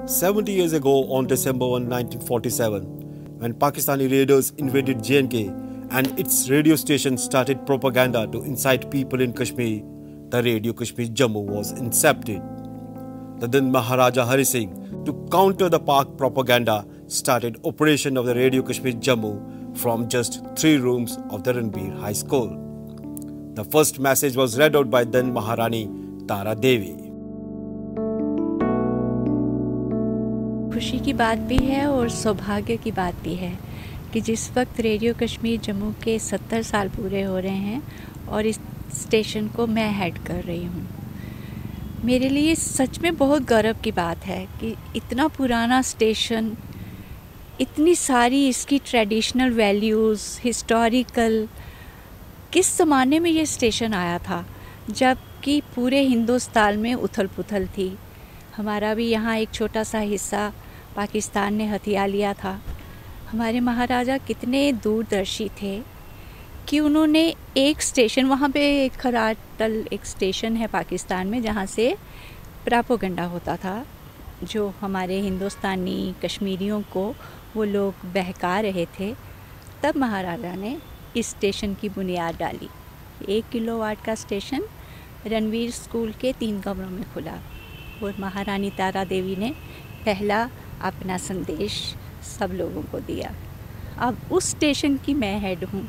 70 years ago, on December 1, 1947, when Pakistani raiders invaded J&K and its radio station started propaganda to incite people in Kashmir, the Radio Kashmir Jammu was incepted. The then Maharaja Hari Singh, to counter the Pak propaganda, started operation of the Radio Kashmir Jammu from just 3 rooms of the Ranbir High School. The first message was read out by then Maharani Tara Devi. खुशी की बात भी है और सौभाग्य की बात भी है कि जिस वक्त रेडियो कश्मीर जम्मू के 70 साल पूरे हो रहे हैं और इस स्टेशन को मैं हेड कर रही हूँ, मेरे लिए सच में बहुत गर्व की बात है कि इतना पुराना स्टेशन, इतनी सारी इसकी ट्रेडिशनल वैल्यूज़, हिस्टोरिकल, किस ज़माने में ये स्टेशन आया था जबकि पूरे हिंदुस्तान में उथल पुथल थी। हमारा भी यहाँ एक छोटा सा हिस्सा पाकिस्तान ने हथिया लिया था। हमारे महाराजा कितने दूरदर्शी थे कि उन्होंने एक स्टेशन, वहाँ पे खराटल एक स्टेशन है पाकिस्तान में जहाँ से प्रोपेगेंडा होता था, जो हमारे हिंदुस्तानी कश्मीरियों को वो लोग बहका रहे थे। तब महाराजा ने इस स्टेशन की बुनियाद डाली। 1 किलोवाट का स्टेशन रणवीर स्कूल के 3 कमरों में खुला और महारानी तारा देवी ने पहला अपना संदेश सब लोगों को दिया। अब उस स्टेशन की मैं हेड हूँ।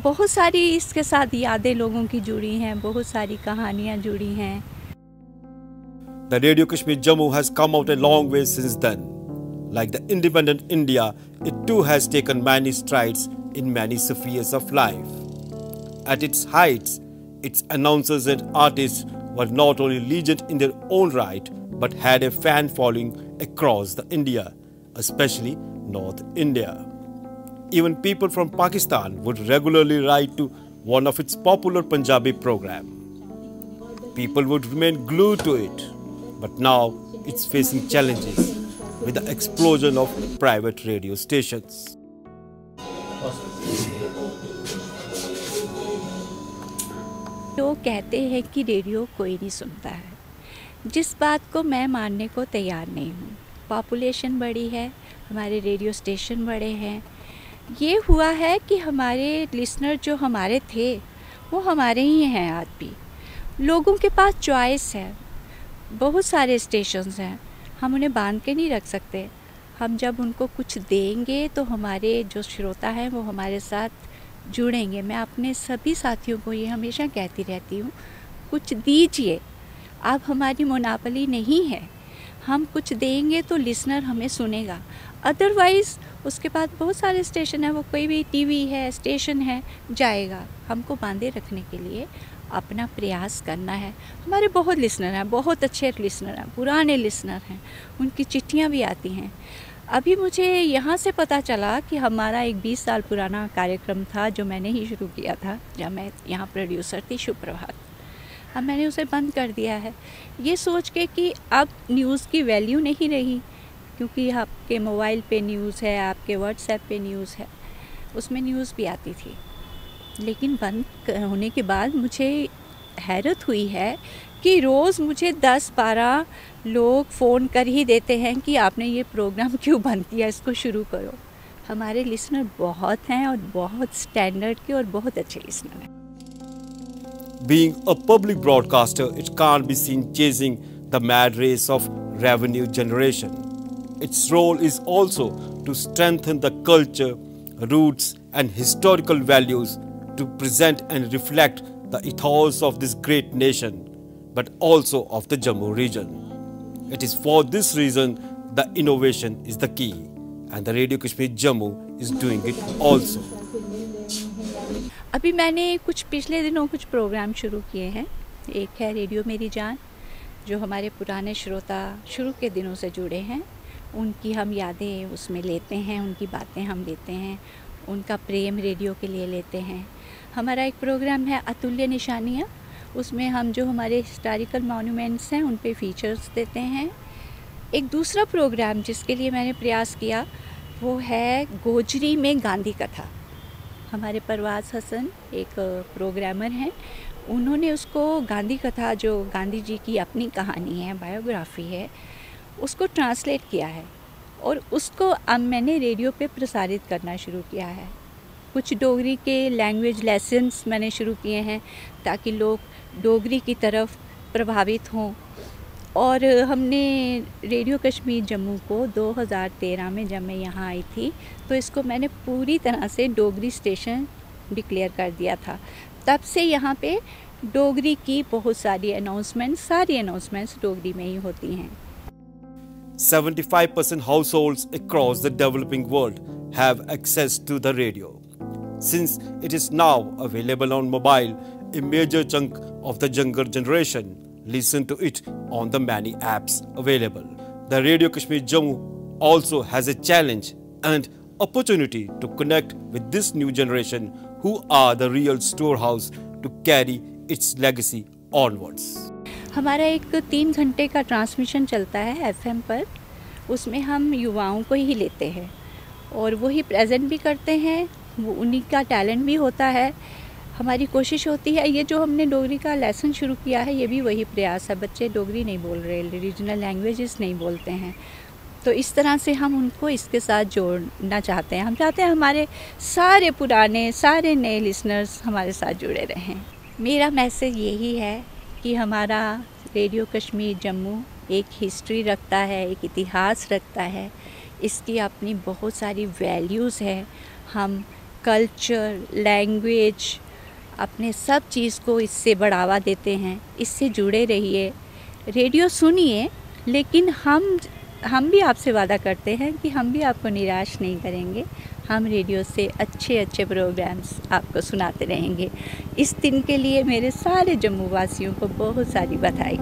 बहुत सारी इसके साथ यादें लोगों की जुड़ी हैं, बहुत सारी कहानियाँ जुड़ी हैं। The Radio Kashmir Jammu has come out a long way since then. Like the independent India, it too has taken many strides in many spheres of life. At its heights, its announcers and artists were not only legend in their own right, but had a fan following across the India, especially North India. Even people from Pakistan would regularly write to one of its popular Punjabi program. People would remain glued to it, but now it's facing challenges with the explosion of private radio stations. लोग कहते हैं कि radio कोई नहीं सुनता है, जिस बात को मैं मानने को तैयार नहीं हूँ। पॉपुलेशन बढ़ी है, हमारे रेडियो स्टेशन बड़े हैं। ये हुआ है कि हमारे लिसनर जो हमारे थे वो हमारे ही हैं आज भी। लोगों के पास चॉइस है, बहुत सारे स्टेशंस हैं, हम उन्हें बांध के नहीं रख सकते। हम जब उनको कुछ देंगे तो हमारे जो श्रोता हैं वो हमारे साथ जुड़ेंगे। मैं अपने सभी साथियों को ये हमेशा कहती रहती हूँ, कुछ दीजिए। अब हमारी मोनोपोली नहीं है, हम कुछ देंगे तो लिसनर हमें सुनेगा। अदरवाइज़ उसके बाद बहुत सारे स्टेशन है, वो कोई भी टीवी है, स्टेशन है, जाएगा। हमको बांधे रखने के लिए अपना प्रयास करना है। हमारे बहुत लिसनर हैं, बहुत अच्छे लिसनर हैं, पुराने लिसनर हैं, उनकी चिट्ठियाँ भी आती हैं। अभी मुझे यहाँ से पता चला कि हमारा एक 20 साल पुराना कार्यक्रम था जो मैंने ही शुरू किया था, जब मैं यहाँ प्रोड्यूसर थी, शुभ प्रभात। अब मैंने उसे बंद कर दिया है, ये सोच के कि अब न्यूज़ की वैल्यू नहीं रही, क्योंकि आपके मोबाइल पे न्यूज़ है, आपके व्हाट्सएप पे न्यूज़ है, उसमें न्यूज़ भी आती थी। लेकिन बंद होने के बाद मुझे हैरत हुई है कि रोज़ मुझे 10-12 लोग फ़ोन कर ही देते हैं कि आपने ये प्रोग्राम क्यों बंद किया, इसको शुरू करो। हमारे लिसनर बहुत हैं और बहुत स्टैंडर्ड के और बहुत अच्छे लिसनर हैं। Being a public broadcaster, it can't be seen chasing the mad race of revenue generation. Its role is also to strengthen the culture, roots and historical values, to present and reflect the ethos of this great nation, but also of the Jammu region. It is for this reason the innovation is the key, and the Radio Kashmir Jammu is doing it also. अभी मैंने पिछले दिनों कुछ programme शुरू किए हैं। एक है रेडियो मेरी जान, जो हमारे पुराने श्रोता शुरू के दिनों से जुड़े हैं, उनकी हम यादें उसमें लेते हैं, उनकी बातें हम लेते हैं, उनका प्रेम रेडियो के लिए लेते हैं। हमारा एक प्रोग्राम है अतुल्य निशानियाँ, उसमें हम जो हमारे हिस्टोरिकल मॉन्यूमेंट्स हैं उन पे फीचर्स देते हैं। एक दूसरा प्रोग्राम जिसके लिए मैंने प्रयास किया वो है गोजरी में गांधी कथा। हमारे परवाज़ हसन एक प्रोग्रामर हैं, उन्होंने उसको गांधी कथा, जो गांधी जी की अपनी कहानी है, बायोग्राफी है, उसको ट्रांसलेट किया है और उसको अब मैंने रेडियो पे प्रसारित करना शुरू किया है। कुछ डोगरी के लैंग्वेज लेसन्स मैंने शुरू किए हैं ताकि लोग डोगरी की तरफ प्रभावित हों। और हमने रेडियो कश्मीर जम्मू को 2013 में जब मैं यहाँ आई थी तो इसको मैंने पूरी तरह से डोगरी स्टेशन डिक्लेयर कर दिया था। तब से यहाँ पे डोगरी की बहुत सारी अनाउंसमेंट्स डोगरी में ही होती हैं। 75% households across the developing world have access to the radio. Since it is now available on mobile, a major chunk of the younger generation listen to it on the many apps available. The Radio Kashmir Jammu also has a challenge and opportunity to connect with this new generation who are the real storehouse to carry its legacy onwards. हमारा एक 3 घंटे का transmission चलता है FM पर, उसमें हम युवाओं को ही लेते हैं और वो ही प्रेजेंट भी करते हैं, वो उन्हीं का टैलेंट भी होता है। हमारी कोशिश होती है, ये जो हमने डोगरी का लेसन शुरू किया है ये भी वही प्रयास है। बच्चे डोगरी नहीं बोल रहे, रीजनल लैंग्वेजेस नहीं बोलते हैं, तो इस तरह से हम उनको इसके साथ जोड़ना चाहते हैं। हम चाहते हैं हमारे सारे पुराने सारे नए लिसनर्स हमारे साथ जुड़े रहें। मेरा मैसेज यही है कि हमारा रेडियो कश्मीर जम्मू एक हिस्ट्री रखता है, एक इतिहास रखता है, इसकी अपनी बहुत सारी वैल्यूज़ है। हम कल्चर, लैंग्वेज, अपने सब चीज़ को इससे बढ़ावा देते हैं। इससे जुड़े रहिए, रेडियो सुनिए, लेकिन हम भी आपसे वादा करते हैं कि हम भी आपको निराश नहीं करेंगे। हम रेडियो से अच्छे अच्छे प्रोग्राम्स आपको सुनाते रहेंगे। इस दिन के लिए मेरे सारे जम्मू वासियों को बहुत सारी बधाई।